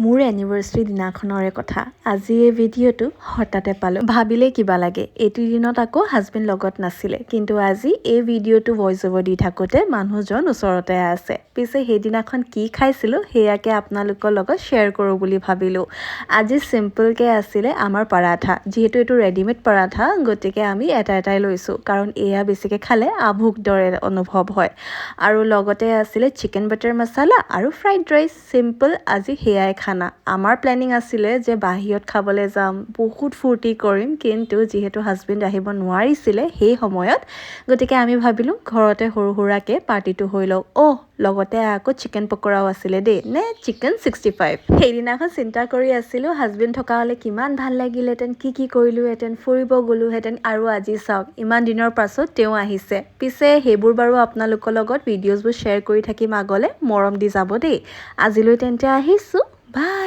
মোৰ এনিভাৰ্চাৰী দিনাখনৰে কথা। আজি এই ভিডিঅ'টো হঠাতে পালোঁ। ভাবিলে কিবা লাগে, এইটো দিনত আকৌ হাজবেণ্ড লগত নাছিলে, কিন্তু আজি এই ভিডিঅ'টো ভইচ অভাৰ দি থাকোঁতে মানুহজন ওচৰতে আছে। পিছে সেইদিনাখন কি খাইছিলোঁ সেয়াকে আপোনালোকৰ লগত শ্বেয়াৰ কৰোঁ বুলি ভাবিলোঁ। আজি চিম্পলকৈ আছিলে আমাৰ পৰাঠা। যিহেতু এইটো ৰেডিমেড পৰাঠা, গতিকে আমি এটাই লৈছোঁ, কাৰণ এয়া বেছিকৈ খালে আভোক দৰে অনুভৱ হয়। আৰু লগতে আছিলে চিকেন বাটাৰ মছলা আৰু ফ্ৰাইড ৰাইচ। চিম্পল আজি সেয়াই খানা। আমাৰ প্লেনিং আছিলে যে বাহিৰত খাবলৈ যাম, বহুত ফূৰ্তি কৰিম, কিন্তু যিহেতু হাজবেণ্ড আহিব নোৱাৰিছিলে সেই সময়ত, গতিকে আমি ভাবিলোঁ ঘৰতে সৰু সুৰাকৈ পাৰ্টিটো হৈ লওঁ। লগতে আকৌ চিকেন পকৰাও আছিলে দেই, নে চিকেন 65। সেইদিনাখন চিন্তা কৰি আছিলোঁ হাজবেণ্ড থকা হ'লে কিমান ভাল লাগিলেহেঁতেন, কি কৰিলোঁহেঁতেন, ফুৰিব গ'লোহেঁতেন। আৰু আজি চাওক ইমান দিনৰ পাছত তেওঁ আহিছে। পিছে সেইবোৰ বাৰু আপোনালোকৰ লগত ভিডিঅ'জবোৰ শ্বেয়াৰ কৰি থাকিম আগলৈ, মৰম দি যাব দেই। আজিলৈ তেন্তে আহিছোঁ, বাই।